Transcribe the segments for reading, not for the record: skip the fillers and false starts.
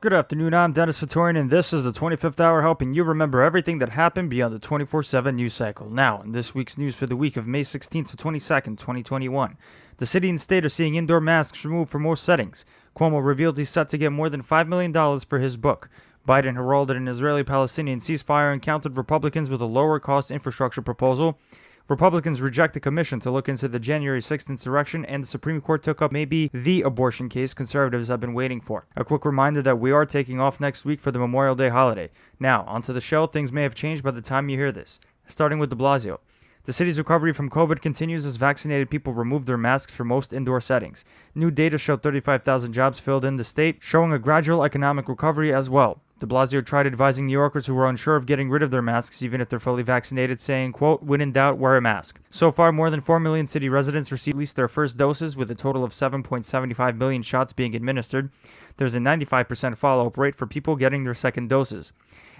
Good afternoon, I'm Dennis Vittorian, and this is the 25th hour helping you remember everything that happened beyond the 24/7 news cycle. Now, in this week's news for the week of May 16th to 22nd, 2021, the city and state are seeing indoor masks removed for most settings. Cuomo revealed he's set to get more than $5 million for his book. Biden heralded an Israeli-Palestinian ceasefire and countered Republicans with a lower-cost infrastructure proposal. Republicans reject the commission to look into the January 6th insurrection, and the Supreme Court took up maybe the abortion case conservatives have been waiting for. A quick reminder that we are taking off next week for the Memorial Day holiday. Now, onto the show. Things may have changed by the time you hear this. Starting with de Blasio. The city's recovery from COVID continues as vaccinated people remove their masks for most indoor settings. New data showed 35,000 jobs filled in the state, showing a gradual economic recovery as well. De Blasio tried advising New Yorkers who were unsure of getting rid of their masks even if they're fully vaccinated, saying, quote, "When in doubt, wear a mask." So far, more than 4 million city residents received at least their first doses, with a total of 7.75 million shots being administered. There's a 95% follow-up rate for people getting their second doses.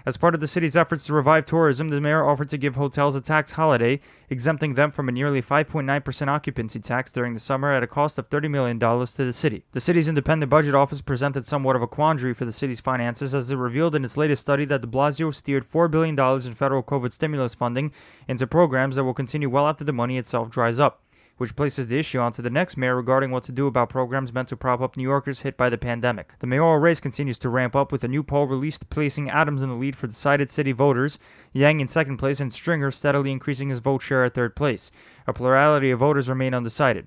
As part of the city's efforts to revive tourism, the mayor offered to give hotels a tax holiday, exempting them from a nearly 5.9% occupancy tax during the summer at a cost of $30 million to the city. The city's independent budget office presented somewhat of a quandary for the city's finances, as it revealed in its latest study that de Blasio steered $4 billion in federal COVID stimulus funding into programs that will continue well after the money itself dries up, which places the issue onto the next mayor regarding what to do about programs meant to prop up New Yorkers hit by the pandemic. The mayoral race continues to ramp up, with a new poll released placing Adams in the lead for decided city voters, Yang in second place, and Stringer steadily increasing his vote share at third place. A plurality of voters remain undecided.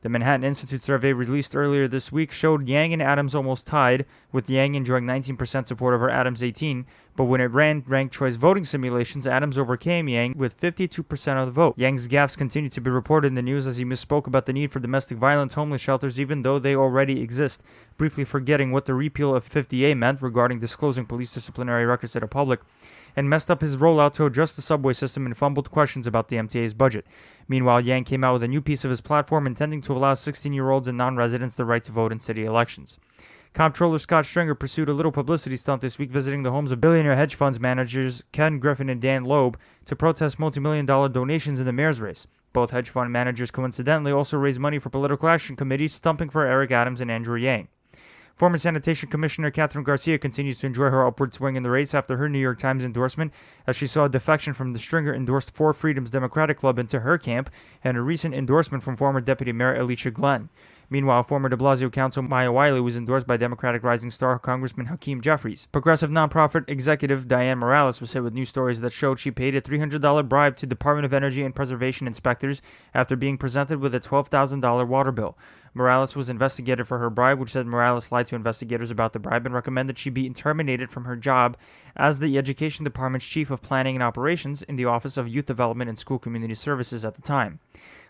The Manhattan Institute survey released earlier this week showed Yang and Adams almost tied, with Yang enjoying 19% support over Adams' 18%, but when it ran ranked choice voting simulations, Adams overcame Yang with 52% of the vote. Yang's gaffes continue to be reported in the news as he misspoke about the need for domestic violence homeless shelters even though they already exist, briefly forgetting what the repeal of 50A meant regarding disclosing police disciplinary records to the public, and messed up his rollout to adjust the subway system and fumbled questions about the MTA's budget. Meanwhile, Yang came out with a new piece of his platform intending to allow 16-year-olds and non-residents the right to vote in city elections. Comptroller Scott Stringer pursued a little publicity stunt this week, visiting the homes of billionaire hedge funds managers Ken Griffin and Dan Loeb to protest multi-million-dollar donations in the mayor's race. Both hedge fund managers coincidentally also raised money for political action committees, stumping for Eric Adams and Andrew Yang. Former Sanitation Commissioner Catherine Garcia continues to enjoy her upward swing in the race after her New York Times endorsement, as she saw a defection from the Stringer-endorsed Four Freedoms Democratic Club into her camp, and a recent endorsement from former Deputy Mayor Alicia Glenn. Meanwhile, former de Blasio council Maya Wiley was endorsed by Democratic Rising Star Congressman Hakeem Jeffries. Progressive nonprofit executive Diane Morales was hit with news stories that showed she paid a $300 bribe to Department of Energy and Preservation inspectors after being presented with a $12,000 water bill. Morales was investigated for her bribe, which said Morales lied to investigators about the bribe and recommended she be terminated from her job as the Education Department's Chief of Planning and Operations in the Office of Youth Development and School Community Services at the time.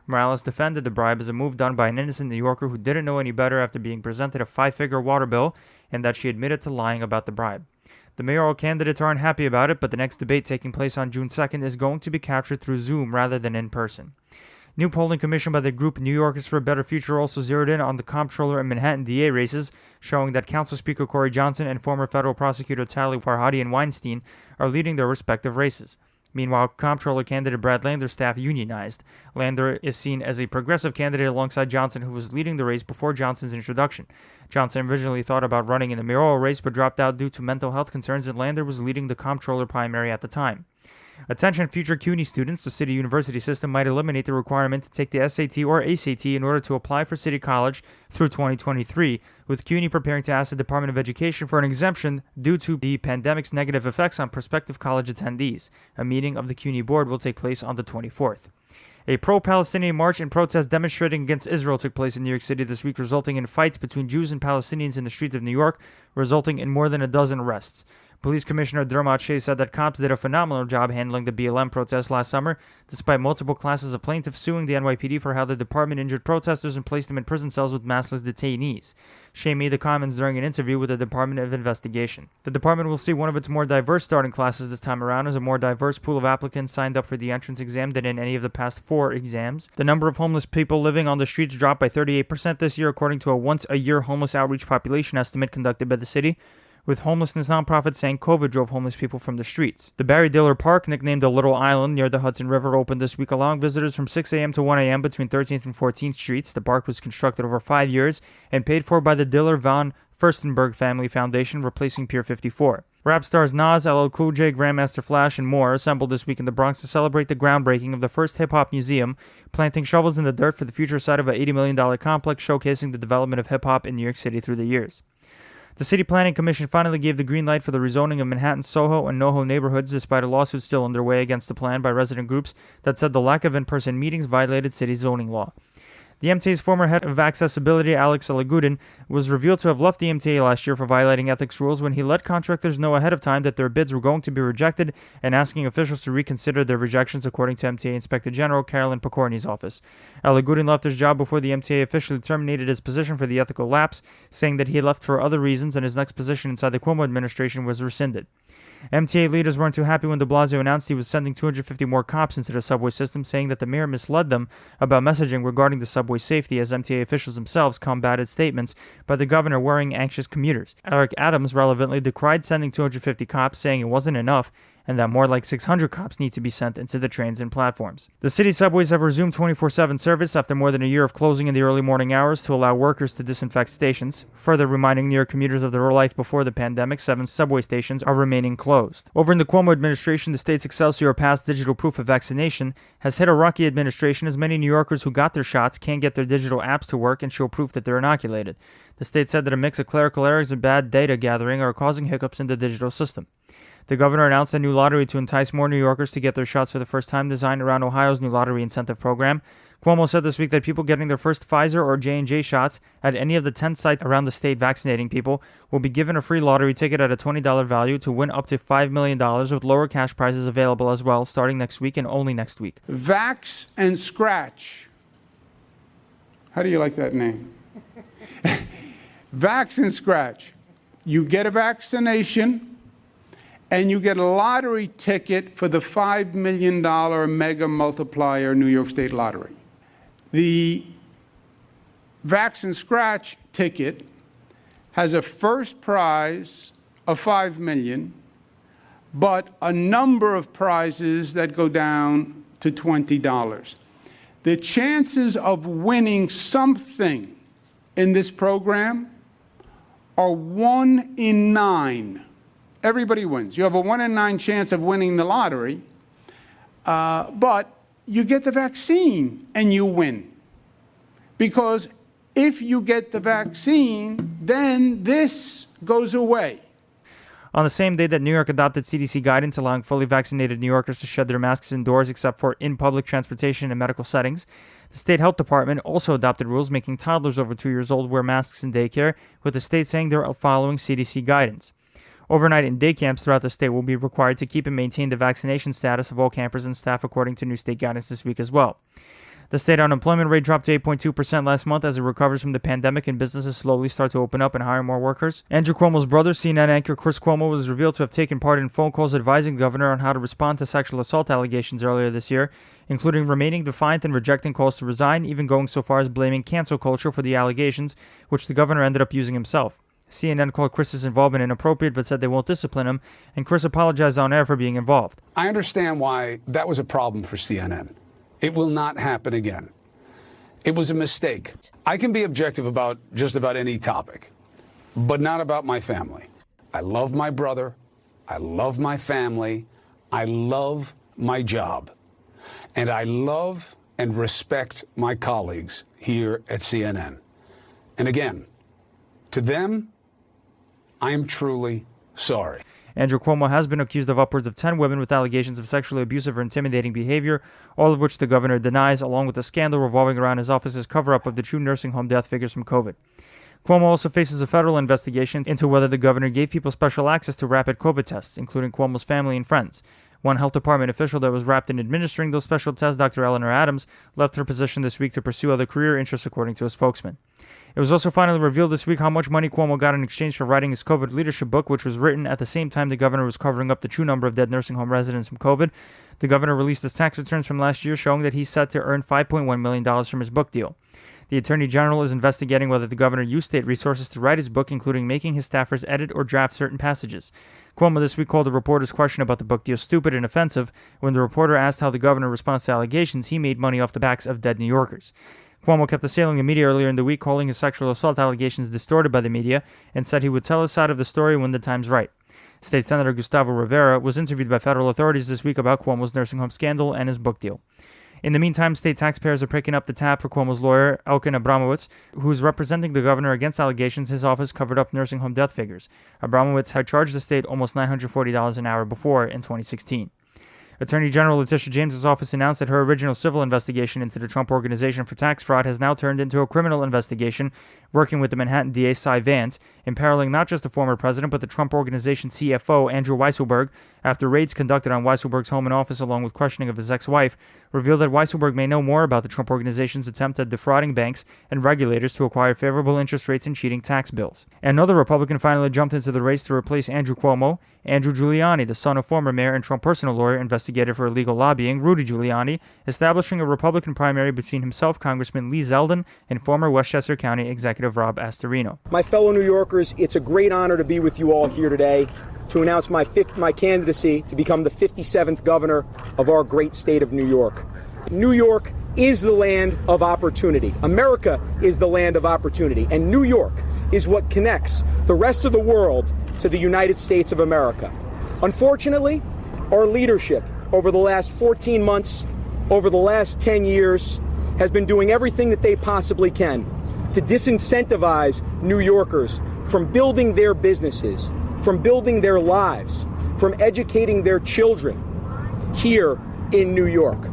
Morales defended the bribe as a move done by an innocent New Yorker who didn't know any better after being presented a five-figure water bill, and that she admitted to lying about the bribe. The mayoral candidates aren't happy about it, but the next debate taking place on June 2nd is going to be captured through Zoom rather than in person. New polling commissioned by the group New Yorkers for a Better Future also zeroed in on the comptroller and Manhattan DA races, showing that Council Speaker Corey Johnson and former federal prosecutor Tali Farhadi and Weinstein are leading their respective races. Meanwhile, comptroller candidate Brad Lander's staff unionized. Lander is seen as a progressive candidate alongside Johnson, who was leading the race before Johnson's introduction. Johnson originally thought about running in the mayoral race but dropped out due to mental health concerns, and Lander was leading the comptroller primary at the time. Attention future CUNY students, the city university system might eliminate the requirement to take the SAT or ACT in order to apply for City College through 2023, with CUNY preparing to ask the Department of Education for an exemption due to the pandemic's negative effects on prospective college attendees. A meeting of the CUNY board will take place on the 24th. A pro-Palestinian march and protest demonstrating against Israel took place in New York City this week, resulting in fights between Jews and Palestinians in the streets of New York, resulting in more than a dozen arrests. Police Commissioner Dermot Shea said that cops did a phenomenal job handling the BLM protest last summer, despite multiple classes of plaintiffs suing the NYPD for how the department injured protesters and placed them in prison cells with maskless detainees. Shea made the comments during an interview with the Department of Investigation. The department will see one of its more diverse starting classes this time around, as a more diverse pool of applicants signed up for the entrance exam than in any of the past 4 exams. The number of homeless people living on the streets dropped by 38% this year, according to a once-a-year homeless outreach population estimate conducted by the city, with homelessness nonprofits saying COVID drove homeless people from the streets. The Barry Diller Park, nicknamed the Little Island near the Hudson River, opened this week, allowing visitors from 6 a.m. to 1 a.m. between 13th and 14th Streets. The park was constructed over 5 years and paid for by the Diller Von Furstenberg Family Foundation, replacing Pier 54. Rap stars Nas, LL Cool J, Grandmaster Flash, and more assembled this week in the Bronx to celebrate the groundbreaking of the first hip-hop museum, planting shovels in the dirt for the future site of an $80 million complex showcasing the development of hip-hop in New York City through the years. The City Planning Commission finally gave the green light for the rezoning of Manhattan's Soho and NoHo neighborhoods despite a lawsuit still underway against the plan by resident groups that said the lack of in-person meetings violated city zoning law. The MTA's former head of accessibility, Alex Alagudin, was revealed to have left the MTA last year for violating ethics rules when he let contractors know ahead of time that their bids were going to be rejected and asking officials to reconsider their rejections, according to MTA Inspector General Carolyn Pokorny's office. Alagudin left his job before the MTA officially terminated his position for the ethical lapse, saying that he had left for other reasons and his next position inside the Cuomo administration was rescinded. MTA leaders weren't too happy when de Blasio announced he was sending 250 more cops into the subway system, saying that the mayor misled them about messaging regarding the subway safety as MTA officials themselves combated statements by the governor worrying anxious commuters. Eric Adams relevantly decried sending 250 cops, saying it wasn't enough and that more like 600 cops need to be sent into the trains and platforms. The city subways have resumed 24/7 service after more than a year of closing in the early morning hours to allow workers to disinfect stations, further reminding New York commuters of their life before the pandemic. 7 subway stations are remaining closed. Over in the Cuomo administration, the state's Excelsior Pass digital proof of vaccination has hit a rocky administration as many New Yorkers who got their shots can't get their digital apps to work and show proof that they're inoculated. The state said that a mix of clerical errors and bad data gathering are causing hiccups in the digital system. The governor announced a new lottery to entice more New Yorkers to get their shots for the first time, designed around Ohio's new lottery incentive program. Cuomo said this week that people getting their first Pfizer or J&J shots at any of the 10 sites around the state vaccinating people will be given a free lottery ticket at a $20 value to win up to $5 million with lower cash prizes available as well, starting next week and only next week. Vax and Scratch. How do you like that name? Vax and Scratch. You get a vaccination and you get a lottery ticket for the $5 million mega multiplier New York State Lottery. The Vax and Scratch ticket has a first prize of $5 million, but a number of prizes that go down to $20. The chances of winning something in this program are 1 in 9. Everybody wins. You have a 1 in 9 chance of winning the lottery, but you get the vaccine and you win. Because if you get the vaccine, then this goes away. On the same day that New York adopted CDC guidance allowing fully vaccinated New Yorkers to shed their masks indoors except for in public transportation and medical settings, the state health department also adopted rules making toddlers over 2 years old wear masks in daycare, with the state saying they're following CDC guidance. Overnight in day camps throughout the state will be required to keep and maintain the vaccination status of all campers and staff according to new state guidance this week as well. The state unemployment rate dropped to 8.2% last month as it recovers from the pandemic and businesses slowly start to open up and hire more workers. Andrew Cuomo's brother, CNN anchor Chris Cuomo, was revealed to have taken part in phone calls advising the governor on how to respond to sexual assault allegations earlier this year, including remaining defiant and rejecting calls to resign, even going so far as blaming cancel culture for the allegations, which the governor ended up using himself. CNN called Chris's involvement inappropriate but said they won't discipline him, and Chris apologized on air for being involved. I understand why that was a problem for CNN. It will not happen again. It was a mistake. I can be objective about just about any topic, but not about my family. I love my brother. I love my family. I love my job. And I love and respect my colleagues here at CNN. And again, to them, I am truly sorry. Andrew Cuomo has been accused of upwards of 10 women with allegations of sexually abusive or intimidating behavior, all of which the governor denies, along with a scandal revolving around his office's cover-up of the true nursing home death figures from COVID. Cuomo also faces a federal investigation into whether the governor gave people special access to rapid COVID tests, including Cuomo's family and friends. One health department official that was wrapped in administering those special tests, Dr. Eleanor Adams, left her position this week to pursue other career interests, according to a spokesman. It was also finally revealed this week how much money Cuomo got in exchange for writing his COVID leadership book, which was written at the same time the governor was covering up the true number of dead nursing home residents from COVID. The governor released his tax returns from last year, showing that he's set to earn $5.1 million from his book deal. The Attorney General is investigating whether the governor used state resources to write his book, including making his staffers edit or draft certain passages. Cuomo this week called the reporter's question about the book deal stupid and offensive. When the reporter asked how the governor responds to allegations, he made money off the backs of dead New Yorkers. Cuomo kept assailing the media earlier in the week, calling his sexual assault allegations distorted by the media, and said he would tell his side of the story when the time's right. State Senator Gustavo Rivera was interviewed by federal authorities this week about Cuomo's nursing home scandal and his book deal. In the meantime, state taxpayers are picking up the tab for Cuomo's lawyer, Elkin Abramowitz, who is representing the governor against allegations his office covered up nursing home death figures. Abramowitz had charged the state almost $940 an hour before in 2016. Attorney General Letitia James's office announced that her original civil investigation into the Trump Organization for Tax Fraud has now turned into a criminal investigation, working with the Manhattan DA Cy Vance, imperiling not just the former president but the Trump Organization CFO Andrew Weisselberg, after raids conducted on Weisselberg's home and office along with questioning of his ex-wife, revealed that Weisselberg may know more about the Trump Organization's attempt at defrauding banks and regulators to acquire favorable interest rates and cheating tax bills. Another Republican finally jumped into the race to replace Andrew Cuomo. Andrew Giuliani, the son of former mayor and Trump personal lawyer investigated for illegal lobbying, Rudy Giuliani, establishing a Republican primary between himself, Congressman Lee Zeldin, and former Westchester County Executive Rob Astorino. My fellow New Yorkers, it's a great honor to be with you all here today to announce my candidacy to become the 57th governor of our great state of New York. New York is the land of opportunity. America is the land of opportunity. And New York is what connects the rest of the world to the United States of America. Unfortunately, our leadership over the last 14 months, over the last 10 years, has been doing everything that they possibly can to disincentivize New Yorkers from building their businesses, from building their lives, from educating their children here in New York.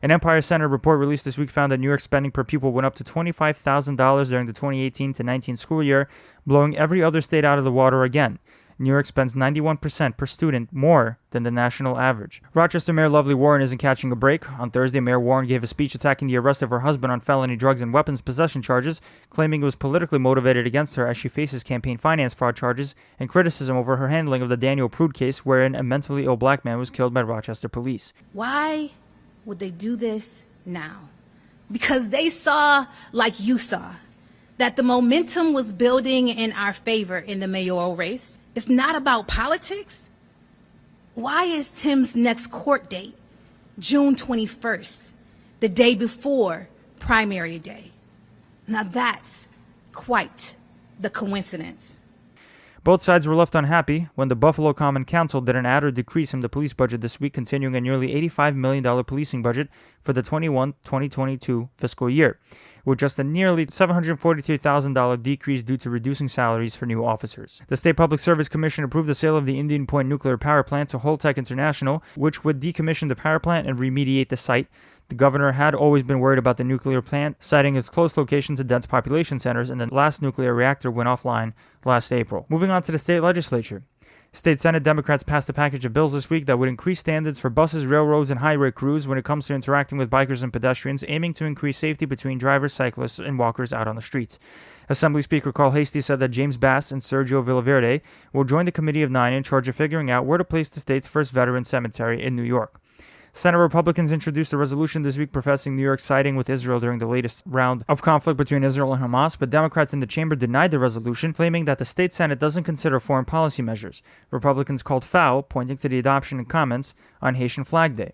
An Empire Center report released this week found that New York spending per pupil went up to $25,000 during the 2018-19 school year, blowing every other state out of the water again. New York spends 91% per student more than the national average. Rochester Mayor Lovely Warren isn't catching a break. On Thursday, Mayor Warren gave a speech attacking the arrest of her husband on felony drugs and weapons possession charges, claiming it was politically motivated against her as she faces campaign finance fraud charges and criticism over her handling of the Daniel Prude case, wherein a mentally ill black man was killed by Rochester police. Why would they do this now? Because they saw, like you saw, that the momentum was building in our favor in the mayoral race. It's not about politics. Why is Tim's next court date June 21st, the day before primary day? Now that's quite the coincidence. Both sides were left unhappy when the Buffalo Common Council did an add or decrease in the police budget this week, continuing a nearly $85 million policing budget for the 2021-2022 fiscal year, with just a nearly $743,000 decrease due to reducing salaries for new officers. The State Public Service Commission approved the sale of the Indian Point nuclear power plant to Holtec International, which would decommission the power plant and remediate the site. The governor had always been worried about the nuclear plant, citing its close location to dense population centers, and the last nuclear reactor went offline last April. Moving on to the state legislature. State Senate Democrats passed a package of bills this week that would increase standards for buses, railroads, and highway crews when it comes to interacting with bikers and pedestrians, aiming to increase safety between drivers, cyclists, and walkers out on the streets. Assembly Speaker Carl Hastie said that James Bass and Sergio Villaverde will join the Committee of Nine in charge of figuring out where to place the state's first veteran cemetery in New York. Senate Republicans introduced a resolution this week professing New York's siding with Israel during the latest round of conflict between Israel and Hamas, but Democrats in the chamber denied the resolution, claiming that the state Senate doesn't consider foreign policy measures. Republicans called foul, pointing to the adoption and comments on Haitian Flag Day.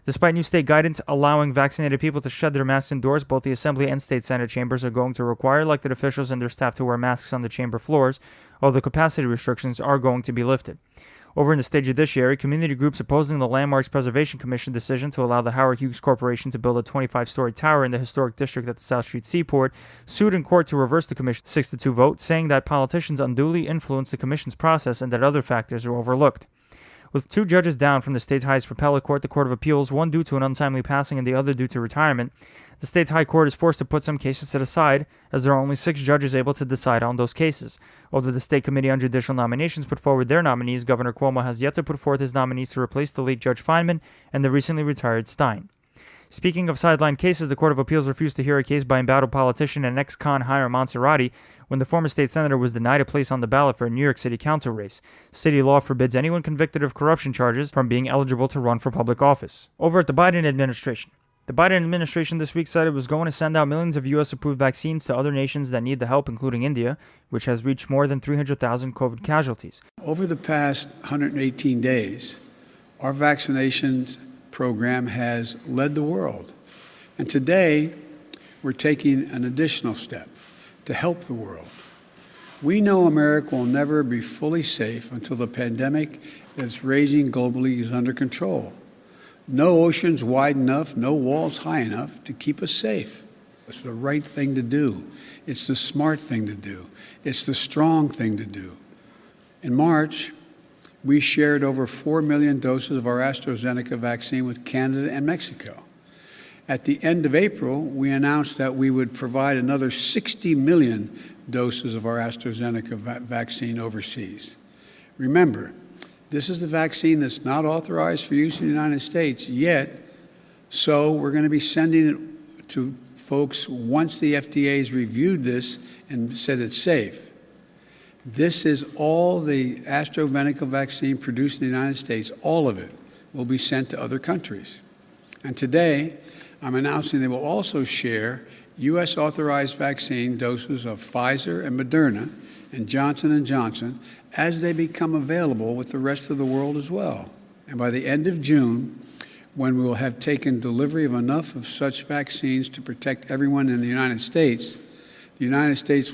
Despite new state guidance allowing vaccinated people to shed their masks indoors, both the Assembly and State Senate chambers are going to require elected officials and their staff to wear masks on the chamber floors, although capacity restrictions are going to be lifted. Over in the state judiciary, community groups opposing the Landmarks Preservation Commission decision to allow the Howard Hughes Corporation to build a 25-story tower in the historic district at the South Street Seaport sued in court to reverse the commission's 6-2 vote, saying that politicians unduly influenced the commission's process and that other factors were overlooked. With two judges down from the state's highest appellate court, the Court of Appeals, one due to an untimely passing and the other due to retirement, the state's high court is forced to put some cases to the side, as there are only 6 judges able to decide on those cases. Although the State Committee on Judicial Nominations put forward their nominees, Governor Cuomo has yet to put forth his nominees to replace the late Judge Feinman and the recently retired Stein. Speaking of sidelined cases, the Court of Appeals refused to hear a case by embattled politician and ex-con Hiram Monserrati when the former state senator was denied a place on the ballot for a New York City council race. City law forbids anyone convicted of corruption charges from being eligible to run for public office. Over at the Biden administration. The Biden administration this week said it was going to send out millions of U.S.-approved vaccines to other nations that need the help, including India, which has reached more than 300,000 COVID casualties. Over the past 118 days, our vaccinations program has led the world. And today, we're taking an additional step to help the world. We know America will never be fully safe until the pandemic that's raging globally is under control. No oceans wide enough, no walls high enough to keep us safe. It's the right thing to do. It's the smart thing to do. It's the strong thing to do. In March, we shared over 4 million doses of our AstraZeneca vaccine with Canada and Mexico. At the end of April, we announced that we would provide another 60 million doses of our AstraZeneca vaccine overseas. Remember, this is the vaccine that's not authorized for use in the United States yet, so we're going to be sending it to folks once the FDA has reviewed this and said it's safe. This is all the AstraZeneca vaccine produced in the United States, all of it will be sent to other countries. And today, I'm announcing they will also share U.S. authorized vaccine doses of Pfizer and Moderna and Johnson & Johnson as they become available with the rest of the world as well. And by the end of June, when we will have taken delivery of enough of such vaccines to protect everyone in the United States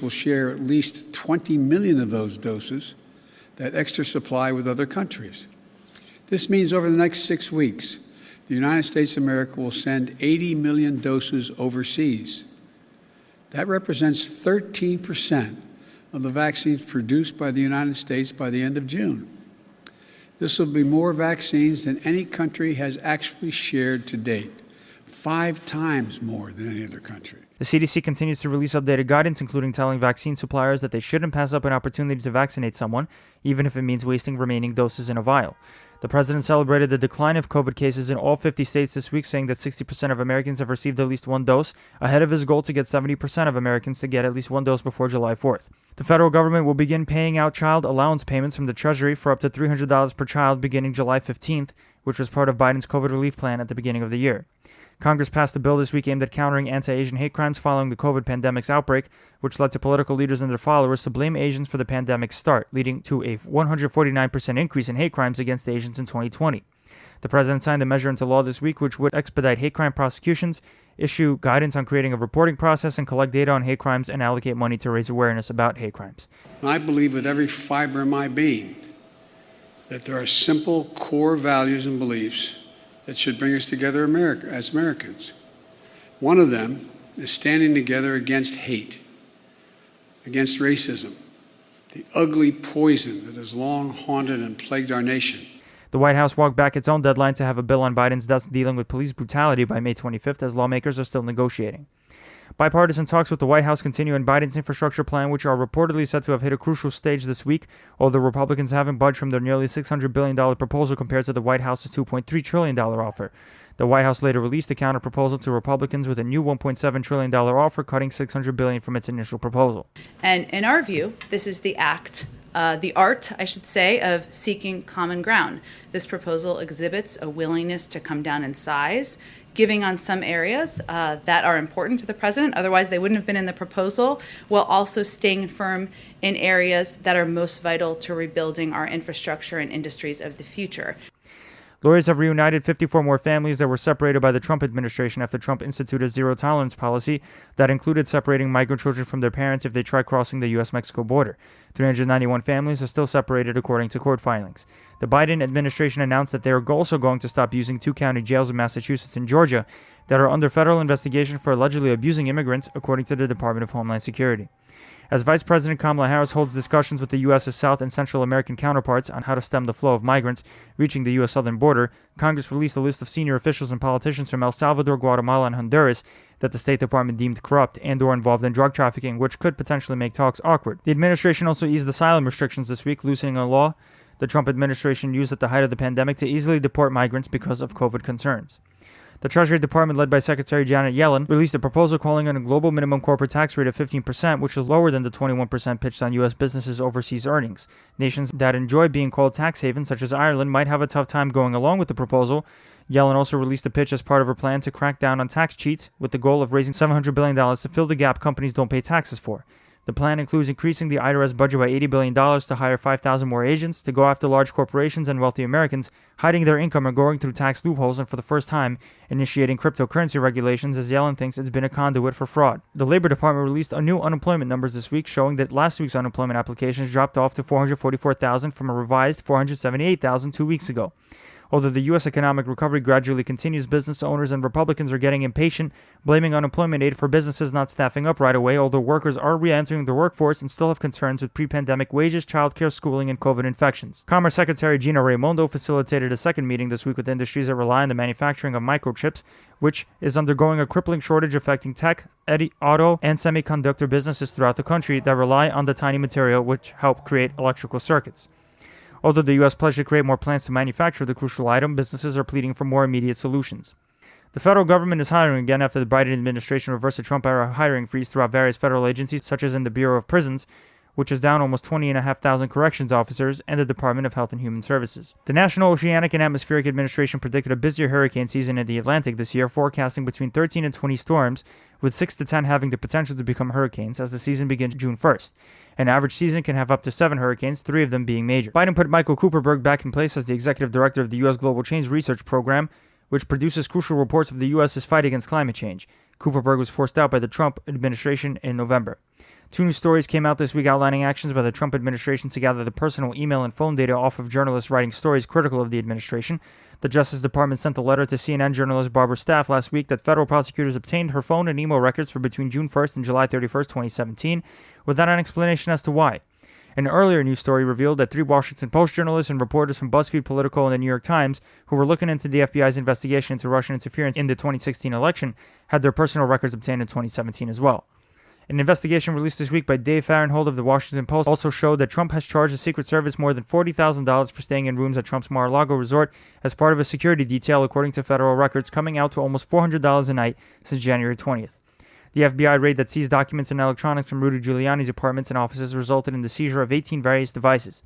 will share at least 20 million of those doses, that extra supply, with other countries. This means over the next 6 weeks, the United States of America will send 80 million doses overseas. That represents 13% of the vaccines produced by the United States by the end of June. This will be more vaccines than any country has actually shared to date, 5 times more than any other country. The CDC continues to release updated guidance, including telling vaccine suppliers that they shouldn't pass up an opportunity to vaccinate someone, even if it means wasting remaining doses in a vial. The president celebrated the decline of COVID cases in all 50 states this week, saying that 60% of Americans have received at least one dose, ahead of his goal to get 70% of Americans to get at least one dose before July 4th. The federal government will begin paying out child allowance payments from the Treasury for up to $300 per child beginning July 15th, which was part of Biden's COVID relief plan at the beginning of the year. Congress passed a bill this week aimed at countering anti-Asian hate crimes following the COVID pandemic's outbreak, which led to political leaders and their followers to blame Asians for the pandemic's start, leading to a 149% increase in hate crimes against Asians in 2020. The president signed the measure into law this week, which would expedite hate crime prosecutions, issue guidance on creating a reporting process, and collect data on hate crimes and allocate money to raise awareness about hate crimes. I believe with every fiber of my being that there are simple core values and beliefs that should bring us together as Americans. One of them is standing together against hate, against racism, the ugly poison that has long haunted and plagued our nation. The White House walked back its own deadline to have a bill on Biden's desk dealing with police brutality by May 25th, as lawmakers are still negotiating. Bipartisan talks with the White House continue in Biden's infrastructure plan, which are reportedly set to have hit a crucial stage this week, although Republicans haven't budged from their nearly $600 billion proposal compared to the White House's $2.3 trillion offer. The White House later released a counter-proposal to Republicans with a new $1.7 trillion offer, cutting $600 billion from its initial proposal. And in our view, this is the art, I should say, of seeking common ground. This proposal exhibits a willingness to come down in size, giving on some areas that are important to the president, otherwise they wouldn't have been in the proposal, while also staying firm in areas that are most vital to rebuilding our infrastructure and industries of the future. Lawyers have reunited 54 more families that were separated by the Trump administration after Trump instituted a zero-tolerance policy that included separating migrant children from their parents if they try crossing the U.S.-Mexico border. 391 families are still separated according to court filings. The Biden administration announced that they are also going to stop using 2 county jails in Massachusetts and Georgia that are under federal investigation for allegedly abusing immigrants, according to the Department of Homeland Security. As Vice President Kamala Harris holds discussions with the U.S.'s South and Central American counterparts on how to stem the flow of migrants reaching the U.S. southern border, Congress released a list of senior officials and politicians from El Salvador, Guatemala, and Honduras that the State Department deemed corrupt and/or involved in drug trafficking, which could potentially make talks awkward. The administration also eased asylum restrictions this week, loosening a law the Trump administration used at the height of the pandemic to easily deport migrants because of COVID concerns. The Treasury Department, led by Secretary Janet Yellen, released a proposal calling on a global minimum corporate tax rate of 15%, which is lower than the 21% pitched on U.S. businesses' overseas earnings. Nations that enjoy being called tax havens, such as Ireland, might have a tough time going along with the proposal. Yellen also released a pitch as part of her plan to crack down on tax cheats, with the goal of raising $700 billion to fill the gap companies don't pay taxes for. The plan includes increasing the IRS budget by $80 billion to hire 5,000 more agents, to go after large corporations and wealthy Americans hiding their income or going through tax loopholes, and for the first time, initiating cryptocurrency regulations as Yellen thinks it's been a conduit for fraud. The Labor Department released new unemployment numbers this week showing that last week's unemployment applications dropped off to 444,000 from a revised 478,000 2 weeks ago. Although the U.S. economic recovery gradually continues, business owners and Republicans are getting impatient, blaming unemployment aid for businesses not staffing up right away, although workers are re-entering the workforce and still have concerns with pre-pandemic wages, childcare, schooling, and COVID infections. Commerce Secretary Gina Raimondo facilitated a second meeting this week with industries that rely on the manufacturing of microchips, which is undergoing a crippling shortage affecting tech, auto, and semiconductor businesses throughout the country that rely on the tiny material which help create electrical circuits. Although the U.S. pledged to create more plants to manufacture the crucial item, businesses are pleading for more immediate solutions. The federal government is hiring again after the Biden administration reversed a Trump-era hiring freeze throughout various federal agencies, such as in the Bureau of Prisons, which is down almost 20,500 corrections officers, and the Department of Health and Human Services. The National Oceanic and Atmospheric Administration predicted a busier hurricane season in the Atlantic this year, forecasting between 13 and 20 storms, with 6 to 10 having the potential to become hurricanes as the season begins June 1st. An average season can have up to 7 hurricanes, 3 of them being major. Biden put Michael Cooperberg back in place as the executive director of the U.S. Global Change Research Program, which produces crucial reports of the U.S.'s fight against climate change. Cooperberg was forced out by the Trump administration in November. 2 new stories came out this week outlining actions by the Trump administration to gather the personal email and phone data off of journalists writing stories critical of the administration. The Justice Department sent a letter to CNN journalist Barbara Staff last week that federal prosecutors obtained her phone and email records for between June 1st and July 31st, 2017, without an explanation as to why. An earlier news story revealed that 3 Washington Post journalists and reporters from BuzzFeed, Politico, and the New York Times, who were looking into the FBI's investigation into Russian interference in the 2016 election, had their personal records obtained in 2017 as well. An investigation released this week by Dave Farenthold of the Washington Post also showed that Trump has charged the Secret Service more than $40,000 for staying in rooms at Trump's Mar-a-Lago resort as part of a security detail, according to federal records, coming out to almost $400 a night since January 20th. The FBI raid that seized documents and electronics from Rudy Giuliani's apartments and offices resulted in the seizure of 18 various devices.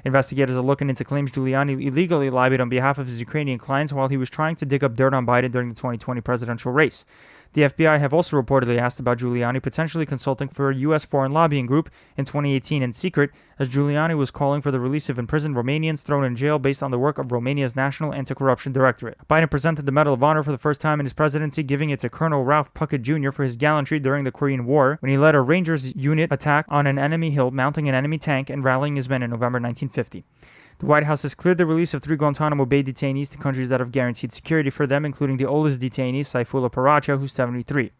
Investigators are looking into claims Giuliani illegally lobbied on behalf of his Ukrainian clients while he was trying to dig up dirt on Biden during the 2020 presidential race. The FBI have also reportedly asked about Giuliani potentially consulting for a U.S. foreign lobbying group in 2018 in secret, as Giuliani was calling for the release of imprisoned Romanians thrown in jail based on the work of Romania's National Anti-Corruption Directorate. Biden presented the Medal of Honor for the first time in his presidency, giving it to Colonel Ralph Puckett Jr. for his gallantry during the Korean War, when he led a Rangers unit attack on an enemy hill, mounting an enemy tank and rallying his men in November 1950. The White House has cleared the release of 3 Guantanamo Bay detainees to countries that have guaranteed security for them, including the oldest detainee, Saifullah Paracha, who's 73.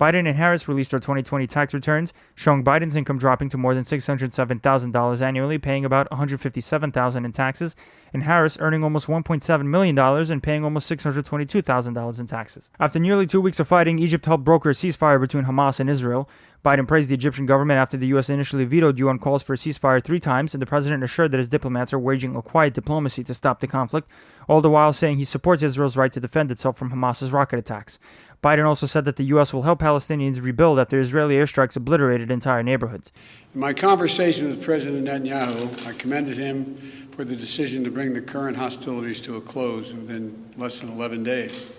Biden and Harris released their 2020 tax returns, showing Biden's income dropping to more than $607,000 annually, paying about $157,000 in taxes, and Harris earning almost $1.7 million and paying almost $622,000 in taxes. After nearly 2 weeks of fighting, Egypt helped broker a ceasefire between Hamas and Israel. Biden praised the Egyptian government after the U.S. initially vetoed UN calls for a ceasefire 3 times, and the president assured that his diplomats are waging a quiet diplomacy to stop the conflict, all the while saying he supports Israel's right to defend itself from Hamas's rocket attacks. Biden also said that the U.S. will help Palestinians rebuild after Israeli airstrikes obliterated entire neighborhoods. In my conversation with President Netanyahu, I commended him for the decision to bring the current hostilities to a close within less than 11 days.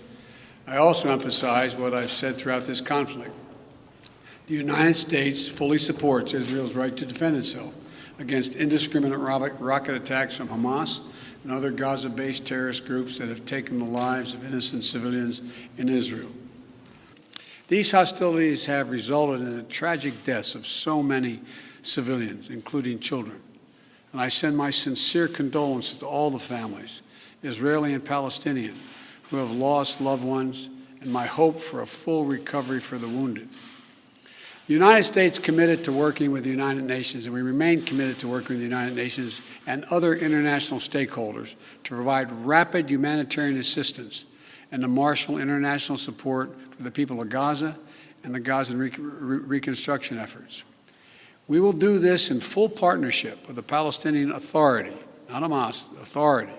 I also emphasized what I've said throughout this conflict. The United States fully supports Israel's right to defend itself against indiscriminate rocket attacks from Hamas and other Gaza-based terrorist groups that have taken the lives of innocent civilians in Israel. These hostilities have resulted in the tragic deaths of so many civilians, including children. And I send my sincere condolences to all the families, Israeli and Palestinian, who have lost loved ones, and my hope for a full recovery for the wounded. The United States committed to working with the United Nations, and we remain committed to working with the United Nations and other international stakeholders to provide rapid humanitarian assistance and to marshal international support for the people of Gaza and the Gaza reconstruction efforts. We will do this in full partnership with the Palestinian Authority, not Hamas, the Authority,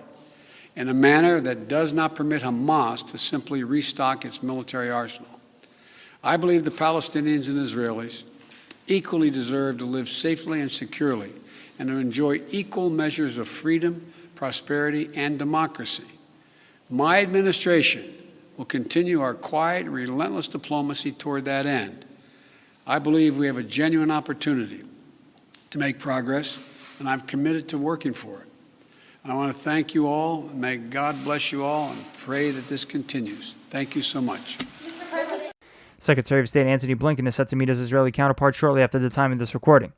in a manner that does not permit Hamas to simply restock its military arsenal. I believe the Palestinians and Israelis equally deserve to live safely and securely and to enjoy equal measures of freedom, prosperity, and democracy. My administration will continue our quiet, relentless diplomacy toward that end. I believe we have a genuine opportunity to make progress, and I'm committed to working for it. And I want to thank you all, and may God bless you all, and pray that this continues. Thank you so much. Secretary of State Antony Blinken is set to meet his Israeli counterpart shortly after the time of this recording.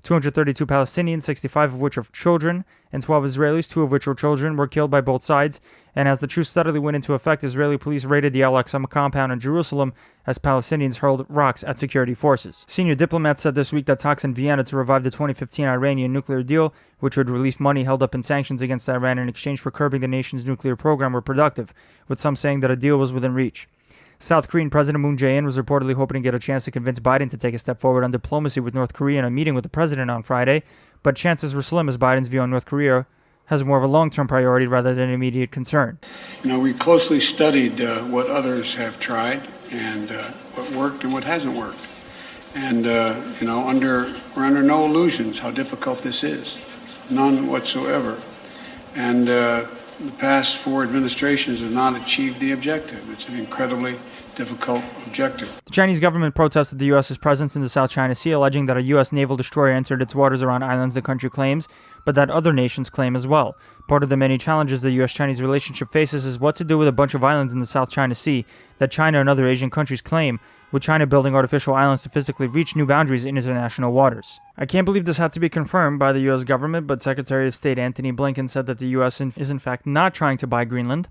232 Palestinians, 65 of which are children, and 12 Israelis, 2 of which were children, were killed by both sides. And as the truce steadily went into effect, Israeli police raided the Al-Aqsa compound in Jerusalem as Palestinians hurled rocks at security forces. Senior diplomats said this week that talks in Vienna to revive the 2015 Iranian nuclear deal, which would release money held up in sanctions against Iran in exchange for curbing the nation's nuclear program, were productive, with some saying that a deal was within reach. South Korean President Moon Jae-in was reportedly hoping to get a chance to convince Biden to take a step forward on diplomacy with North Korea in a meeting with the president on Friday, but chances were slim as Biden's view on North Korea has more of a long-term priority rather than immediate concern. We closely studied what others have tried and what worked and what hasn't worked. And, we're under no illusions how difficult this is, none whatsoever. And the past 4 administrations have not achieved the objective. It's an incredibly difficult objective. The Chinese government protested the U.S.'s presence in the South China Sea, alleging that a U.S. naval destroyer entered its waters around islands the country claims, but that other nations claim as well. Part of the many challenges the U.S.-Chinese relationship faces is what to do with a bunch of islands in the South China Sea that China and other Asian countries claim, with China building artificial islands to physically reach new boundaries in international waters. I can't believe this had to be confirmed by the U.S. government, but Secretary of State Antony Blinken said that the U.S. is in fact not trying to buy Greenland.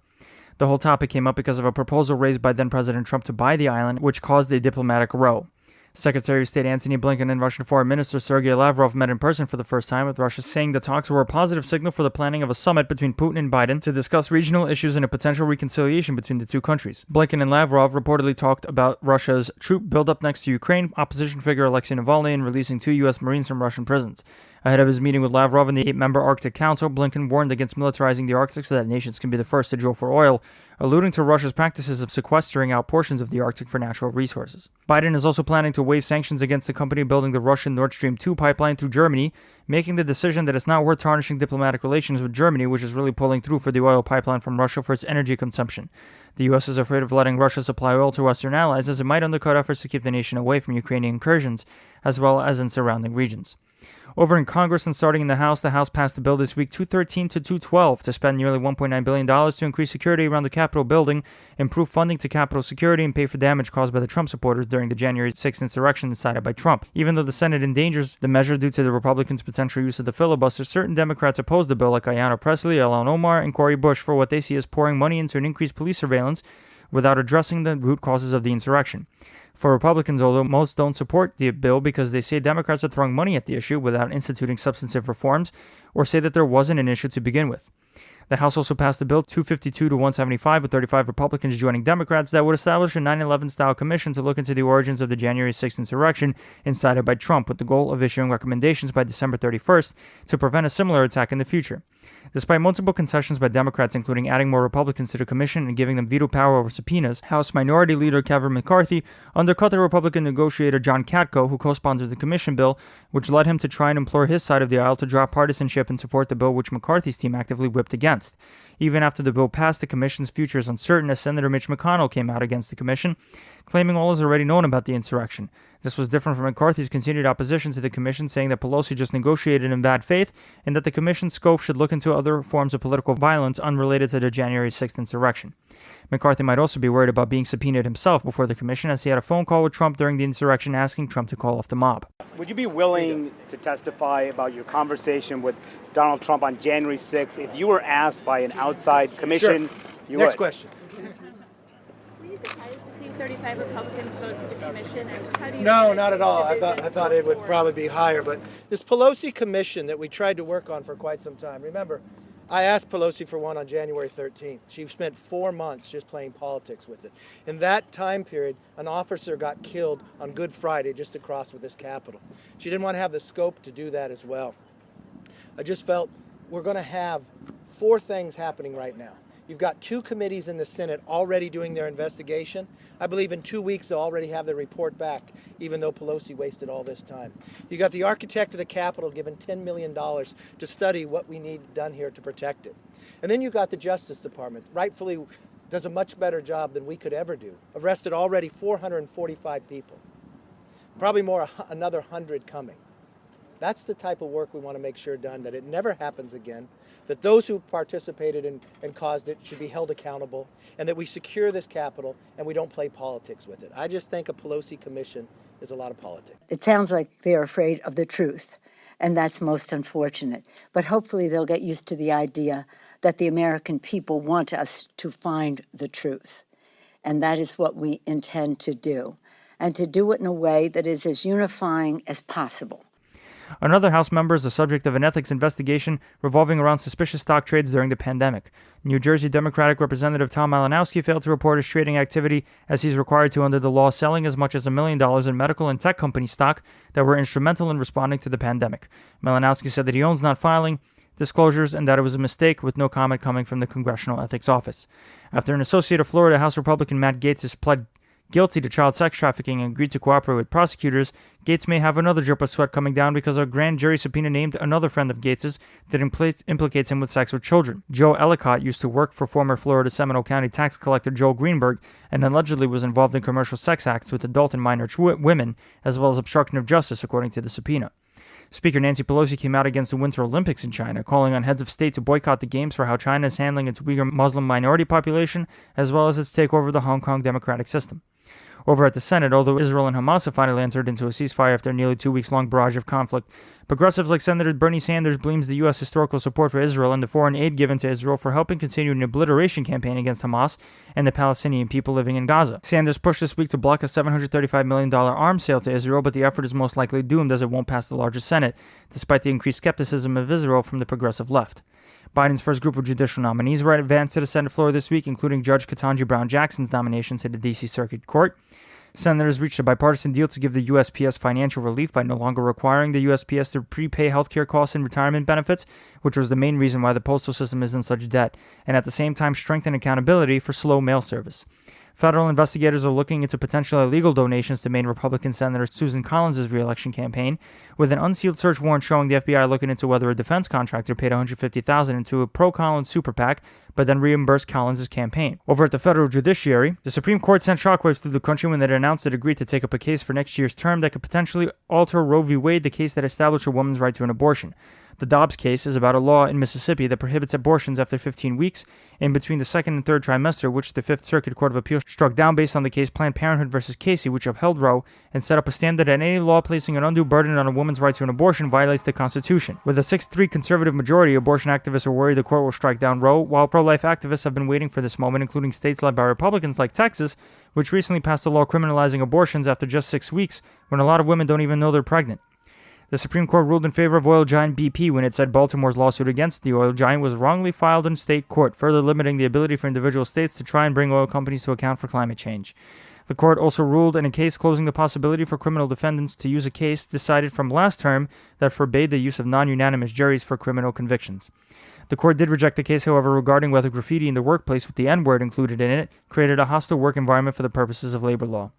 The whole topic came up because of a proposal raised by then-President Trump to buy the island, which caused a diplomatic row. Secretary of State Antony Blinken and Russian Foreign Minister Sergei Lavrov met in person for the first time, with Russia saying the talks were a positive signal for the planning of a summit between Putin and Biden to discuss regional issues and a potential reconciliation between the two countries. Blinken and Lavrov reportedly talked about Russia's troop buildup next to Ukraine, opposition figure Alexei Navalny, and releasing 2 U.S. Marines from Russian prisons. Ahead of his meeting with Lavrov in the 8-member Arctic Council, Blinken warned against militarizing the Arctic so that nations can be the first to drill for oil, alluding to Russia's practices of sequestering out portions of the Arctic for natural resources. Biden is also planning to waive sanctions against the company building the Russian Nord Stream 2 pipeline through Germany, making the decision that it's not worth tarnishing diplomatic relations with Germany, which is really pulling through for the oil pipeline from Russia for its energy consumption. The U.S. is afraid of letting Russia supply oil to Western allies, as it might undercut efforts to keep the nation away from Ukrainian incursions, as well as in surrounding regions. Over in Congress and starting in the House passed a bill this week, 213 to 212, to spend nearly $1.9 billion to increase security around the Capitol building, improve funding to Capitol security, and pay for damage caused by the Trump supporters during the January 6th insurrection incited by Trump. Even though the Senate endangers the measure due to the Republicans' potential use of the filibuster, certain Democrats opposed the bill, like Ayanna Pressley, Ilhan Omar, and Cori Bush, for what they see as pouring money into an increased police surveillance without addressing the root causes of the insurrection. For Republicans, although most don't support the bill because they say Democrats are throwing money at the issue without instituting substantive reforms, or say that there wasn't an issue to begin with. The House also passed a bill 252 to 175 with 35 Republicans joining Democrats that would establish a 9/11-style commission to look into the origins of the January 6th insurrection incited by Trump, with the goal of issuing recommendations by December 31st to prevent a similar attack in the future. Despite multiple concessions by Democrats, including adding more Republicans to the commission and giving them veto power over subpoenas, House Minority Leader Kevin McCarthy undercut the Republican negotiator John Katko, who co-sponsors the commission bill, which led him to try and implore his side of the aisle to drop partisanship and support the bill which McCarthy's team actively whipped against. Even after the bill passed, the commission's future is uncertain, as Senator Mitch McConnell came out against the commission, claiming all is already known about the insurrection. This was different from McCarthy's continued opposition to the commission, saying that Pelosi just negotiated in bad faith and that the commission's scope should look into other forms of political violence unrelated to the January 6th insurrection. McCarthy might also be worried about being subpoenaed himself before the commission, as he had a phone call with Trump during the insurrection asking Trump to call off the mob. Would you be willing to testify about your conversation with Donald Trump on January 6th if you were asked by an outside commission? Sure. You Next would. question. Were you surprised to see 35 Republicans vote for the commission? And how do you No, not at all. I thought it would probably be higher. But this Pelosi commission that we tried to work on for quite some time, remember, I asked Pelosi for one on January 13th. She spent 4 months just playing politics with it. In that time period, an officer got killed on Good Friday just across with this Capitol. She didn't want to have the scope to do that as well. I just felt we're going to have 4 things happening right now. You've got 2 committees in the Senate already doing their investigation. I believe in 2 weeks they'll already have their report back, even though Pelosi wasted all this time. You got the architect of the Capitol given $10 million to study what we need done here to protect it. And then you got the Justice Department, rightfully does a much better job than we could ever do. Arrested already 445 people. Probably more, another 100 coming. That's the type of work we want to make sure done, that it never happens again, that those who participated and caused it should be held accountable, and that we secure this Capitol and we don't play politics with it. I just think a Pelosi commission is a lot of politics. It sounds like they're afraid of the truth, and that's most unfortunate. But hopefully they'll get used to the idea that the American people want us to find the truth. And that is what we intend to do, and to do it in a way that is as unifying as possible. Another House member is the subject of an ethics investigation revolving around suspicious stock trades during the pandemic. New Jersey Democratic Representative Tom Malinowski failed to report his trading activity as he's required to under the law, selling as much as $1 million in medical and tech company stock that were instrumental in responding to the pandemic. Malinowski said that he owns not filing disclosures and that it was a mistake, with no comment coming from the Congressional Ethics Office. After an associate of Florida House Republican Matt Gaetz has pled guilty to child sex trafficking and agreed to cooperate with prosecutors, Gaetz may have another drip of sweat coming down because a grand jury subpoena named another friend of Gaetz's that implicates him with sex with children. Joe Ellicott used to work for former Florida Seminole County tax collector Joel Greenberg and allegedly was involved in commercial sex acts with adult and minor women, as well as obstruction of justice, according to the subpoena. Speaker Nancy Pelosi came out against the Winter Olympics in China, calling on heads of state to boycott the games for how China is handling its Uyghur Muslim minority population, as well as its takeover of the Hong Kong democratic system. Over at the Senate, although Israel and Hamas have finally entered into a ceasefire after a nearly 2 weeks long barrage of conflict, progressives like Senator Bernie Sanders blames the U.S. historical support for Israel and the foreign aid given to Israel for helping continue an obliteration campaign against Hamas and the Palestinian people living in Gaza. Sanders pushed this week to block a $735 million arms sale to Israel, but the effort is most likely doomed as it won't pass the largest Senate, despite the increased skepticism of Israel from the progressive left. Biden's first group of judicial nominees were advanced to the Senate floor this week, including Judge Ketanji Brown Jackson's nomination to the D.C. Circuit Court. Senators reached a bipartisan deal to give the USPS financial relief by no longer requiring the USPS to prepay healthcare costs and retirement benefits, which was the main reason why the postal system is in such debt, and at the same time strengthen accountability for slow mail service. Federal investigators are looking into potential illegal donations to Maine Republican Senator Susan Collins' re-election campaign, with an unsealed search warrant showing the FBI looking into whether a defense contractor paid $150,000 into a pro-Collins super PAC, but then reimbursed Collins' campaign. Over at the federal judiciary, the Supreme Court sent shockwaves through the country when it announced it agreed to take up a case for next year's term that could potentially alter Roe v. Wade, the case that established a woman's right to an abortion. The Dobbs case is about a law in Mississippi that prohibits abortions after 15 weeks in between the second and third trimester, which the Fifth Circuit Court of Appeals struck down based on the case Planned Parenthood v. Casey, which upheld Roe and set up a standard that any law placing an undue burden on a woman's right to an abortion violates the Constitution. With a 6-3 conservative majority, abortion activists are worried the court will strike down Roe, while pro-life activists have been waiting for this moment, including states led by Republicans like Texas, which recently passed a law criminalizing abortions after just 6 weeks, when a lot of women don't even know they're pregnant. The Supreme Court ruled in favor of oil giant BP when it said Baltimore's lawsuit against the oil giant was wrongly filed in state court, further limiting the ability for individual states to try and bring oil companies to account for climate change. The court also ruled in a case closing the possibility for criminal defendants to use a case decided from last term that forbade the use of non-unanimous juries for criminal convictions. The court did reject the case, however, regarding whether graffiti in the workplace with the N-word included in it created a hostile work environment for the purposes of labor law.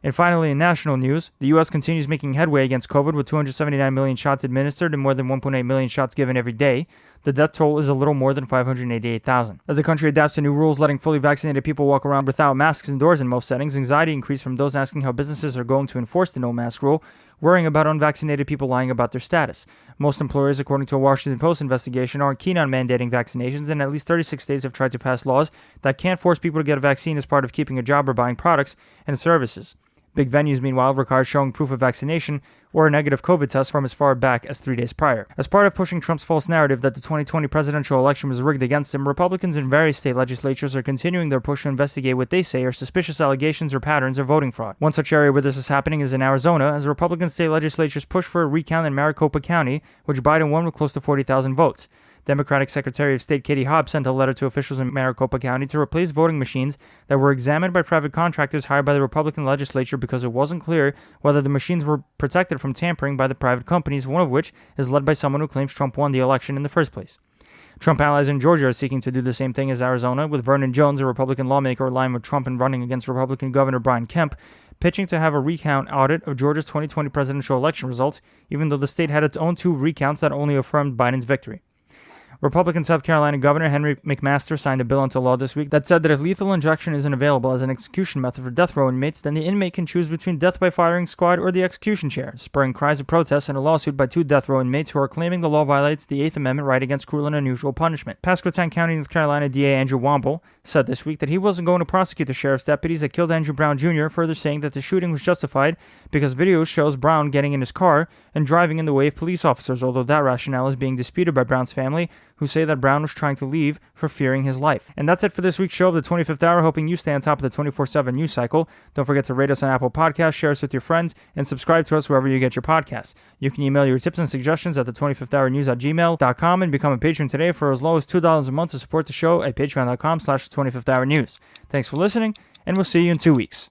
And finally, in national news, the U.S. continues making headway against COVID with 279 million shots administered and more than 1.8 million shots given every day. The death toll is a little more than 588,000. As the country adapts to new rules letting fully vaccinated people walk around without masks indoors in most settings, anxiety increased from those asking how businesses are going to enforce the no-mask rule, worrying about unvaccinated people lying about their status. Most employers, according to a Washington Post investigation, aren't keen on mandating vaccinations, and at least 36 states have tried to pass laws that can't force people to get a vaccine as part of keeping a job or buying products and services. Big venues, meanwhile, require showing proof of vaccination or a negative COVID test from as far back as 3 days prior. As part of pushing Trump's false narrative that the 2020 presidential election was rigged against him, Republicans in various state legislatures are continuing their push to investigate what they say are suspicious allegations or patterns of voting fraud. One such area where this is happening is in Arizona, as Republican state legislatures push for a recount in Maricopa County, which Biden won with close to 40,000 votes. Democratic Secretary of State Katie Hobbs sent a letter to officials in Maricopa County to replace voting machines that were examined by private contractors hired by the Republican legislature because it wasn't clear whether the machines were protected from tampering by the private companies, one of which is led by someone who claims Trump won the election in the first place. Trump allies in Georgia are seeking to do the same thing as Arizona, with Vernon Jones, a Republican lawmaker aligned with Trump and running against Republican Governor Brian Kemp, pitching to have a recount audit of Georgia's 2020 presidential election results, even though the state had its own 2 recounts that only affirmed Biden's victory. Republican South Carolina Governor Henry McMaster signed a bill into law this week that said that if lethal injection isn't available as an execution method for death row inmates, then the inmate can choose between death by firing squad or the execution chair, spurring cries of protest and a lawsuit by 2 death row inmates who are claiming the law violates the 8th Amendment right against cruel and unusual punishment. Pasquotank County, North Carolina DA Andrew Womble said this week that he wasn't going to prosecute the sheriff's deputies that killed Andrew Brown Jr., further saying that the shooting was justified because video shows Brown getting in his car and driving in the way of police officers, although that rationale is being disputed by Brown's family, who say that Brown was trying to leave for fearing his life. And that's it for this week's show of the 25th Hour, hoping you stay on top of the 24/7 news cycle. Don't forget to rate us on Apple Podcasts, share us with your friends, and subscribe to us wherever you get your podcasts. You can email your tips and suggestions at the 25thhournews@gmail.com and become a patron today for as low as $2 a month to support the show at patreon.com/25thhournews. Thanks for listening, and we'll see you in 2 weeks.